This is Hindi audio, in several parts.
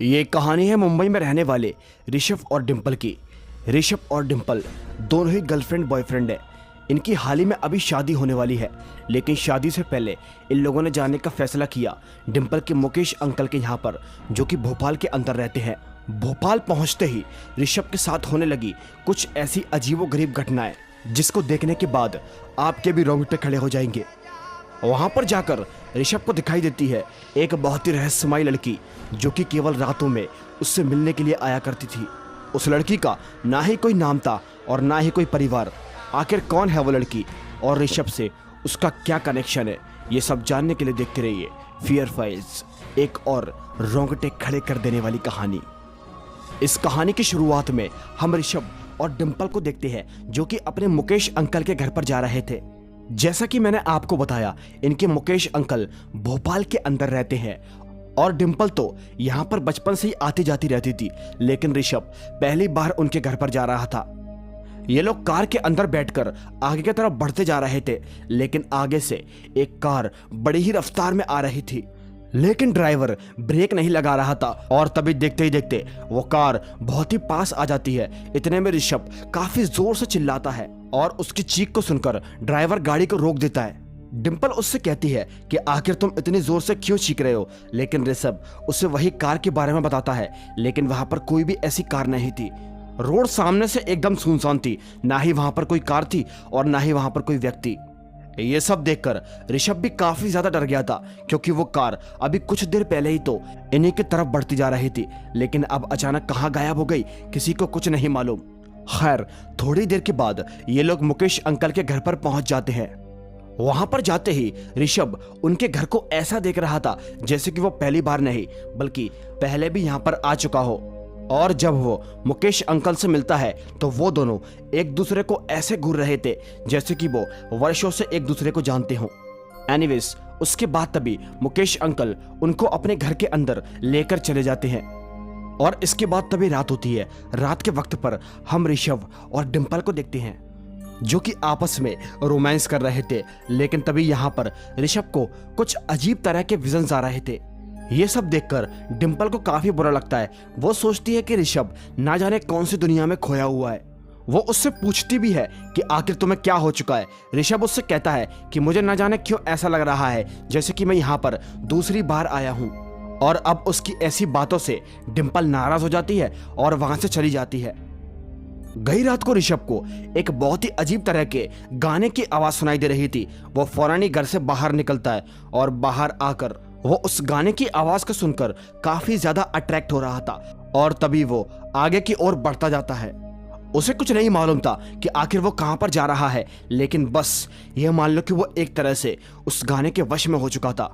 ये कहानी है मुंबई में रहने वाले ऋषभ और डिंपल की। ऋषभ और डिंपल दोनों ही गर्लफ्रेंड बॉयफ्रेंड है। इनकी हाल ही में अभी शादी होने वाली है, लेकिन शादी से पहले इन लोगों ने जाने का फैसला किया डिंपल के मुकेश अंकल के यहाँ पर, जो कि भोपाल के अंदर रहते हैं। भोपाल पहुँचते ही ऋषभ के साथ होने लगी कुछ ऐसी अजीबोगरीब घटनाएं जिसको देखने के बाद आपके भी रोंगटे खड़े हो जाएंगे। वहां पर जाकर ऋषभ को दिखाई देती है एक बहुत ही रहस्यमयी लड़की, जो कि केवल रातों में उससे मिलने के लिए आया करती थी। उस लड़की का ना ही कोई नाम था और ना ही कोई परिवार। आखिर कौन है वो लड़की और ऋषभ से उसका क्या कनेक्शन है, ये सब जानने के लिए देखते रहिए फियर फाइल्स, एक और रोंगटे खड़े कर देने वाली कहानी। इस कहानी की शुरुआत में हम ऋषभ और डिंपल को देखते हैं, जो कि अपने मुकेश अंकल के घर पर जा रहे थे। जैसा कि मैंने आपको बताया, इनके मुकेश अंकल भोपाल के अंदर रहते हैं और डिंपल तो यहाँ पर बचपन से ही आती जाती रहती थी, लेकिन ऋषभ पहली बार उनके घर पर जा रहा था। ये लोग कार के अंदर बैठकर आगे की तरफ बढ़ते जा रहे थे, लेकिन आगे से एक कार बड़ी ही रफ्तार में आ रही थी, लेकिन ड्राइवर ब्रेक नहीं लगा रहा था और तभी देखते ही देखते वो कार बहुत ही पास आ जाती है। इतने में ऋषभ काफी जोर से चिल्लाता है और उसकी चीख को सुनकर ड्राइवर गाड़ी को रोक देता है। डिंपल उससे कहती है कि आखिर तुम इतनी जोर से क्यों चीख रहे हो, लेकिन ऋषभ उसे वही कार के बारे में बताता है, लेकिन वहां पर कोई भी ऐसी कार नहीं थी। रोड सामने से एकदम सुनसान थी, ना ही वहां पर कोई कार थी और ना ही वहां पर कोई व्यक्ति। ये सब देखकर ऋषभ भी काफी ज्यादा डर गया था, क्योंकि वो कार अभी कुछ देर पहले ही तो इन्हीं की तरफ बढ़ती जा रही थी, लेकिन अब अचानक कहां गायब हो गई किसी को कुछ नहीं मालूम। खैर, थोड़ी देर के बाद ये लोग मुकेश अंकल के घर पर पहुंच जाते हैं। वहां पर जाते ही ऋषभ उनके घर को ऐसा देख रहा था जैसे कि वो पहली बार नहीं बल्कि पहले भी यहां पर आ चुका हो। और जब वो मुकेश अंकल से मिलता है तो वो दोनों एक दूसरे को ऐसे घूर रहे थे जैसे कि वो वर्षों से एक दूसरे को जानते हों। एनीवेज, उसके बाद तभी मुकेश अंकल उनको अपने घर के अंदर लेकर चले जाते हैं और इसके बाद तभी रात होती है। रात के वक्त पर हम ऋषभ और डिंपल को देखते हैं, जो कि आपस में रोमांस कर रहे थे, लेकिन तभी यहाँ पर ऋषभ को कुछ अजीब तरह के विजन्स आ रहे थे। ये सब देखकर डिंपल को काफी बुरा लगता है। वो सोचती है कि ऋषभ ना जाने कौन सी दुनिया में खोया हुआ है। वो उससे पूछती भी है कि आखिर तुम्हें क्या हो चुका है। ऋषभ उससे कहता है कि मुझे ना जाने क्यों ऐसा लग रहा है जैसे कि मैं यहाँ पर दूसरी बार आया हूँ। और अब उसकी ऐसी बातों से डिंपल नाराज हो जाती है और वहां से चली जाती है। गई रात को ऋषभ को एक बहुत ही अजीब तरह के गाने की आवाज सुनाई दे रही थी। वो फौरन ही घर से बाहर निकलता है और बाहर आकर वो उस गाने की आवाज को सुनकर काफी ज्यादा अट्रैक्ट हो रहा था और तभी वो आगे की ओर बढ़ता जाता है। उसे कुछ नहीं मालूम था कि आखिर वो कहां पर जा रहा है, लेकिन बस ये मान लो कि वो एक तरह से उस गाने के वश में हो चुका था।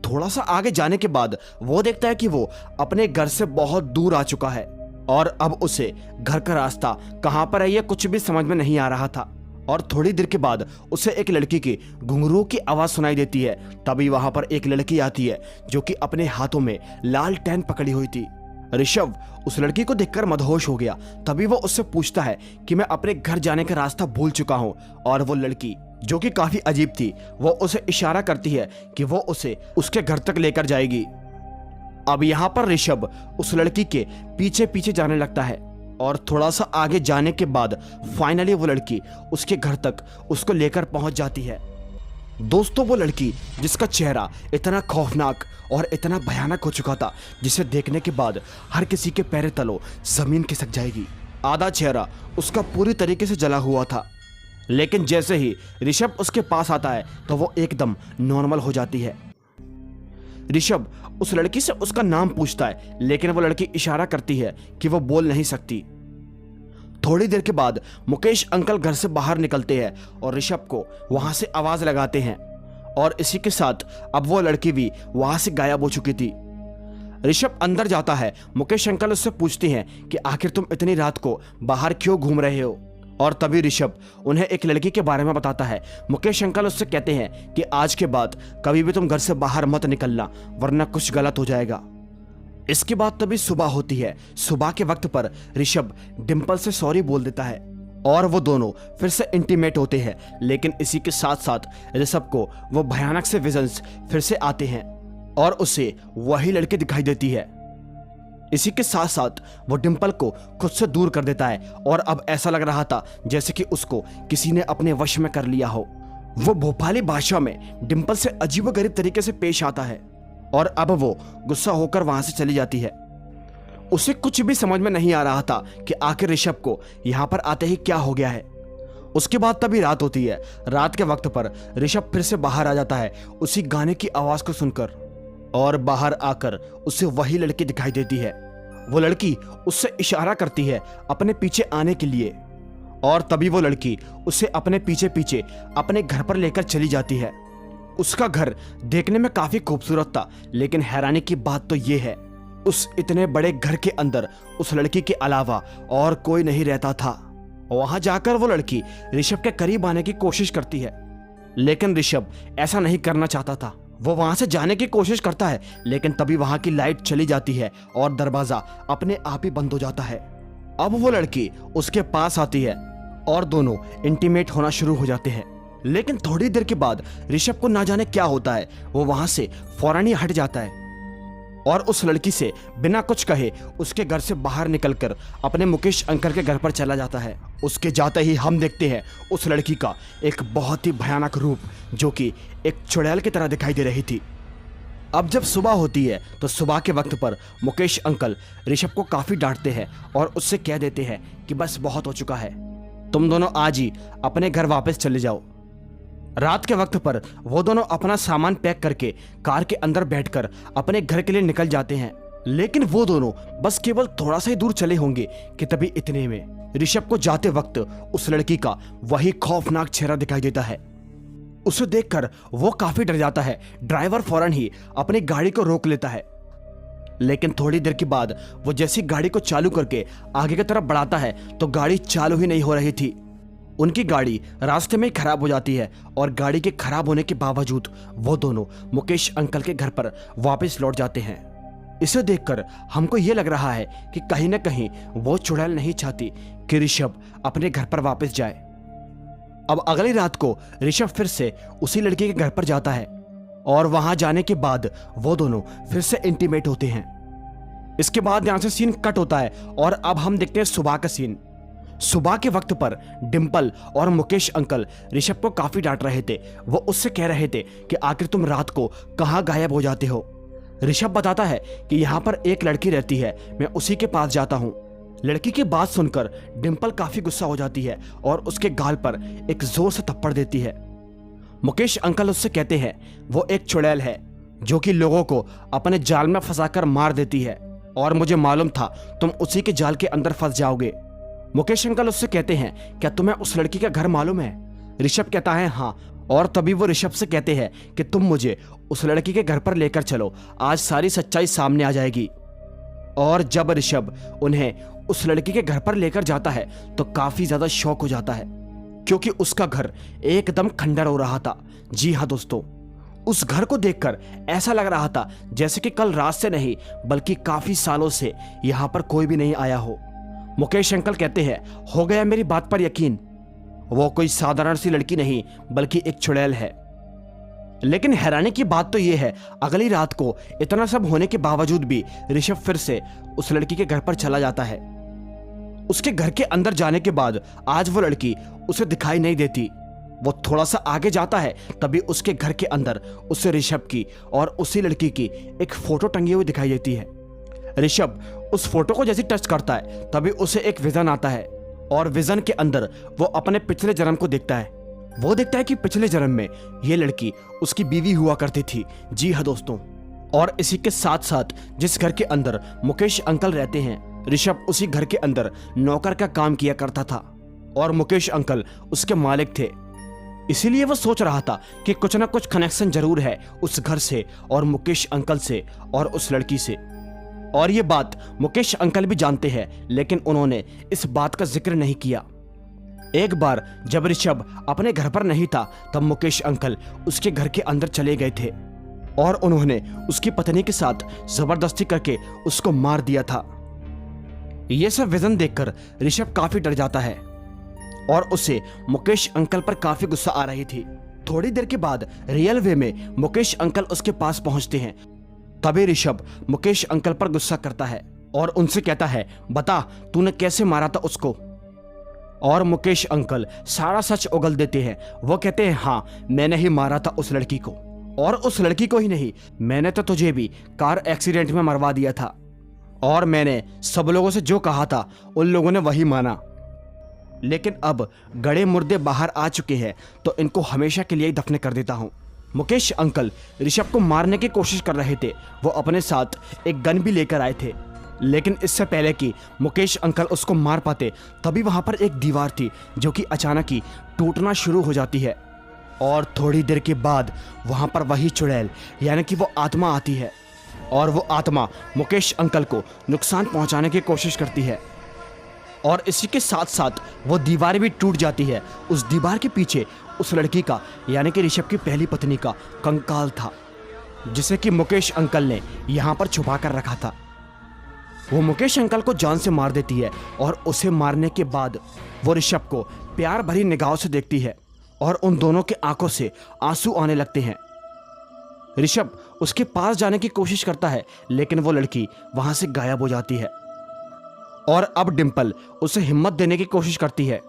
थोड़ा सा आगे जाने के बाद वो देखता है कि वो अपने घर से बहुत दूर आ चुका है और अब उसे घर का रास्ता कहां पर है ये कुछ भी समझ में नहीं आ रहा था। और थोड़ी देर के बाद उसे एक लड़की की घुंघरू की आवाज सुनाई देती है। तभी वहां पर एक लड़की आती है, जो कि अपने हाथों में लाल टेन पकड़ी हुई थी। ऋषभ उस लड़की को देखकर मदहोश हो गया। तभी वो उससे पूछता है कि मैं अपने घर जाने का रास्ता भूल चुका हूं। और वो लड़की, जो कि काफी अजीब थी, वो उसे इशारा करती है कि वो उसे उसके घर तक लेकर जाएगी। अब यहाँ पर ऋषभ उस लड़की के पीछे पीछे जाने लगता है और थोड़ा सा आगे जाने के बाद फाइनली वो लड़की उसके घर तक उसको लेकर पहुंच जाती है। दोस्तों, वो लड़की जिसका चेहरा इतना खौफनाक और इतना भयानक हो चुका था, जिसे देखने के बाद हर किसी के पैर तलों जमीन खिसक जाएगी। आधा चेहरा उसका पूरी तरीके से जला हुआ था, लेकिन जैसे ही ऋषभ उसके पास आता है तो वो एकदम नॉर्मल हो जाती है। ऋषभ उस लड़की से उसका नाम पूछता है, लेकिन वो लड़की इशारा करती है कि वो बोल नहीं सकती। थोड़ी देर के बाद मुकेश अंकल घर से बाहर निकलते हैं और ऋषभ को वहां से आवाज लगाते हैं और इसी के साथ अब वो लड़की भी वहां से गायब हो चुकी थी। ऋषभ अंदर जाता है। मुकेश अंकल उससे पूछते हैं कि आखिर तुम इतनी रात को बाहर क्यों घूम रहे हो, और तभी ऋषभ उन्हें एक लड़की के बारे में बताता है। मुकेश अंकल उससे कहते हैं कि आज के बाद कभी भी तुम घर से बाहर मत निकलना, वरना कुछ गलत हो जाएगा। इसके बाद तभी सुबह होती है। सुबह के वक्त पर ऋषभ डिंपल से सॉरी बोल देता है और वो दोनों फिर से इंटीमेट होते हैं, लेकिन इसी के साथ साथ ऋषभ को वो भयानक से विजन्स फिर से आते हैं और उसे वही लड़की दिखाई देती है। इसी के साथ साथ वो डिम्पल को खुद से दूर कर देता है और अब ऐसा लग रहा था जैसे कि उसको किसी ने अपने वश में कर लिया हो। वो भोपाली भाषा में डिम्पल से अजीबोगरीब तरीके से पेश आता है और अब वो गुस्सा होकर वहां से चली जाती है। उसे कुछ भी समझ में नहीं आ रहा था कि आखिर ऋषभ को यहाँ पर आते ही क्या हो गया है। उसके बाद तभी रात होती है। रात के वक्त पर ऋषभ फिर से बाहर आ जाता है उसी गाने की आवाज को सुनकर, और बाहर आकर उसे वही लड़की दिखाई देती है। वो लड़की उससे इशारा करती है अपने पीछे आने के लिए, और तभी वो लड़की उसे अपने पीछे पीछे अपने घर पर लेकर चली जाती है। उसका घर देखने में काफी खूबसूरत था, लेकिन हैरानी की बात तो ये है उस इतने बड़े घर के अंदर उस लड़की के अलावा और कोई नहीं रहता था। वहां जाकर वो लड़की ऋषभ के करीब आने की कोशिश करती है, लेकिन ऋषभ ऐसा नहीं करना चाहता था। वो वहां से जाने की कोशिश करता है, लेकिन तभी वहां की लाइट चली जाती है और दरवाजा अपने आप ही बंद हो जाता है। अब वो लड़की उसके पास आती है और दोनों इंटीमेट होना शुरू हो जाते हैं, लेकिन थोड़ी देर के बाद ऋषभ को ना जाने क्या होता है, वो वहां से फौरन ही हट जाता है और उस लड़की से बिना कुछ कहे उसके घर से बाहर निकलकर अपने मुकेश अंकल के घर पर चला जाता है। उसके जाते ही हम देखते हैं उस लड़की का एक बहुत ही भयानक रूप, जो कि एक चुड़ैल की तरह दिखाई दे रही थी। अब जब सुबह होती है तो सुबह के वक्त पर मुकेश अंकल ऋषभ को काफी डांटते हैं और उससे कह देते हैं कि बस बहुत हो चुका है, तुम दोनों आज ही अपने घर वापस चले जाओ। रात के वक्त पर वो दोनों अपना सामान पैक करके कार के अंदर बैठकर अपने घर के लिए निकल जाते हैं, लेकिन वो दोनों बस केवल थोड़ा सा ही दूर चले होंगे कि तभी इतने में ऋषभ को जाते वक्त उस लड़की का वही खौफनाक चेहरा दिखाई देता है। उसे देखकर वो काफी डर जाता है। ड्राइवर फौरन ही अपनी गाड़ी को रोक लेता है, लेकिन थोड़ी देर के बाद वो जैसी गाड़ी को चालू करके आगे की तरफ बढ़ाता है तो गाड़ी चालू ही नहीं हो रही थी। उनकी गाड़ी रास्ते में ही खराब हो जाती है और गाड़ी के खराब होने के बावजूद वो दोनों मुकेश अंकल के घर पर वापस लौट जाते हैं। इसे देखकर हमको ये लग रहा है कि कहीं ना कहीं वो चुड़ैल नहीं चाहती कि ऋषभ अपने घर पर वापस जाए। अब अगली रात को ऋषभ फिर से उसी लड़की के घर पर जाता है और वहां जाने के बाद वो दोनों फिर से इंटीमेट होते हैं। इसके बाद यहां से सीन कट होता है और अब हम देखते हैं सुबह का सीन। सुबह के वक्त पर डिम्पल और मुकेश अंकल ऋषभ को काफी डांट रहे थे। वो उससे कह रहे थे कि आखिर तुम रात को कहां गायब हो जाते हो। ऋषभ बताता है कि यहाँ पर एक लड़की रहती है, मैं उसी के पास जाता हूँ। लड़की की बात सुनकर डिम्पल काफी गुस्सा हो जाती है और उसके गाल पर एक जोर से थप्पड़ देती है। मुकेश अंकल उससे कहते हैं वो एक चुड़ैल है जो कि लोगों को अपने जाल में फंसाकर मार देती है, और मुझे मालूम था तुम उसी के जाल के अंदर फंस जाओगे। मुकेश अंकल उससे कहते हैं क्या तुम्हें उस लड़की का घर मालूम है? ऋषभ कहता है हाँ, और तभी वो ऋषभ से कहते हैं कि तुम मुझे उस लड़की के घर पर लेकर चलो, आज सारी सच्चाई सामने आ जाएगी। और जब ऋषभ उन्हें उस लड़की के घर पर लेकर जाता है तो काफी ज्यादा शौक हो जाता है, क्योंकि उसका घर एकदम खंडर हो रहा था। जी हाँ दोस्तों, उस घर को देखकर ऐसा लग रहा था जैसे कि कल रात से नहीं बल्कि काफी सालों से यहाँ पर कोई भी नहीं आया हो। मुकेश अंकल कहते हैं हो गया मेरी बात पर यकीन, वो कोई साधारण सी लड़की नहीं बल्कि एक चुड़ैल है। लेकिन हैरानी की बात तो यह है अगली रात को इतना सब होने के बावजूद भी ऋषभ फिर से उस लड़की के घर पर चला जाता है। उसके घर के अंदर जाने के बाद आज वो लड़की उसे दिखाई नहीं देती। वो थोड़ा सा आगे जाता है तभी उसके घर के अंदर उसे ऋषभ की और उसी लड़की की एक फोटो टंगी हुई दिखाई देती है। ऋषभ उस फोटो को जैसे टच करता है तभी उसे एक विजन आता है और विजन के अंदर वो अपने पिछले जन्म को देखता है। वो देखता है कि पिछले जन्म में ये लड़की उसकी बीवी हुआ करती थी। जी हाँ दोस्तों, और इसी के साथ साथ जिस घर के अंदर मुकेश अंकल रहते हैं, ऋषभ उसी घर के अंदर नौकर का काम किया करता था और मुकेश अंकल उसके मालिक थे। इसीलिए वो सोच रहा था कि कुछ ना कुछ कनेक्शन जरूर है उस घर से और मुकेश अंकल से और उस लड़की से। और ये बात मुकेश अंकल भी जानते हैं, लेकिन उन्होंने इस बात का जिक्र नहीं किया। एक बार जब ऋषभ अपने घर पर नहीं था तब मुकेश अंकल उसके घर के अंदर चले गए थे और उन्होंने उसकी पत्नी के साथ जबरदस्ती करके उसको मार दिया था। यह सब विजन देखकर ऋषभ काफी डर जाता है और उसे मुकेश अंकल पर काफी गुस्सा आ रही थी। थोड़ी देर के बाद रियल वे में मुकेश अंकल उसके पास पहुंचते हैं। तभी ऋषभ मुकेश अंकल पर गुस्सा करता है और उनसे कहता है, बता तूने कैसे मारा था उसको। और मुकेश अंकल सारा सच उगल देते हैं। वो कहते हैं, हाँ मैंने ही मारा था उस लड़की को, और उस लड़की को ही नहीं, मैंने तो तुझे भी कार एक्सीडेंट में मरवा दिया था। और मैंने सब लोगों से जो कहा था उन लोगों ने वही माना। लेकिन अब गड़े मुर्दे बाहर आ चुके हैं तो इनको हमेशा के लिए ही दफन कर देता हूँ। मुकेश अंकल ऋषभ को मारने की कोशिश कर रहे थे। वो अपने साथ एक गन भी लेकर आए थे, लेकिन इससे पहले कि मुकेश अंकल उसको मार पाते तभी वहां पर एक दीवार थी जो कि अचानक ही टूटना शुरू हो जाती है। और थोड़ी देर के बाद वहां पर वही चुड़ैल यानी कि वो आत्मा आती है, और वो आत्मा मुकेश अंकल को नुकसान पहुंचाने की कोशिश करती है। और इसी के साथ साथ वो दीवार भी टूट जाती है। उस दीवार के पीछे उस लड़की का यानी कि ऋषभ की पहली पत्नी का कंकाल था, जिसे कि मुकेश अंकल ने यहाँ पर छुपा कर रखा था। वो मुकेश अंकल को जान से मार देती है, और उसे मारने के बाद वो ऋषभ को प्यार भरी निगाहों से देखती है, और उन दोनों के आंखों से आंसू आने लगते हैं। ऋषभ उसके पास जाने की कोशिश करता है, लेकिन वो लड़की वहां से गायब हो जाती है। और अब डिंपल उसे हिम्मत देने की कोशिश करती है।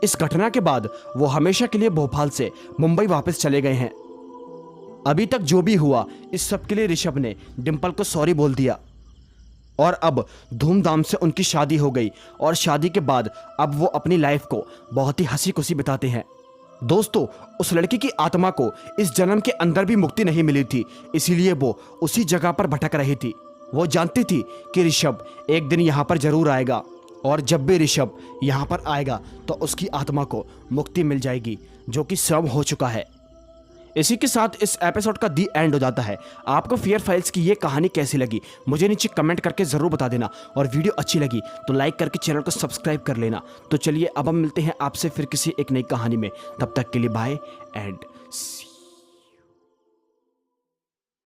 इस घटना के बाद वो हमेशा के लिए भोपाल से मुंबई वापस चले गए हैं। अभी तक जो भी हुआ इस सब के लिए ऋषभ ने डिंपल को सॉरी बोल दिया, और अब धूमधाम से उनकी शादी हो गई। और शादी के बाद अब वो अपनी लाइफ को बहुत ही हंसी खुशी बिताते हैं। दोस्तों, उस लड़की की आत्मा को इस जन्म के अंदर भी मुक्ति नहीं मिली थी, इसीलिए वो उसी जगह पर भटक रही थी। वो जानती थी कि ऋषभ एक दिन यहाँ पर जरूर आएगा, और जब भी ऋषभ यहाँ पर आएगा तो उसकी आत्मा को मुक्ति मिल जाएगी, जो कि स्वयं हो चुका है। इसी के साथ इस एपिसोड का दी एंड हो जाता है। आपको फियर फाइल्स की ये कहानी कैसी लगी मुझे नीचे कमेंट करके ज़रूर बता देना, और वीडियो अच्छी लगी तो लाइक करके चैनल को सब्सक्राइब कर लेना। तो चलिए अब हम मिलते हैं आपसे फिर किसी एक नई कहानी में। तब तक के लिए बाय एंड सी।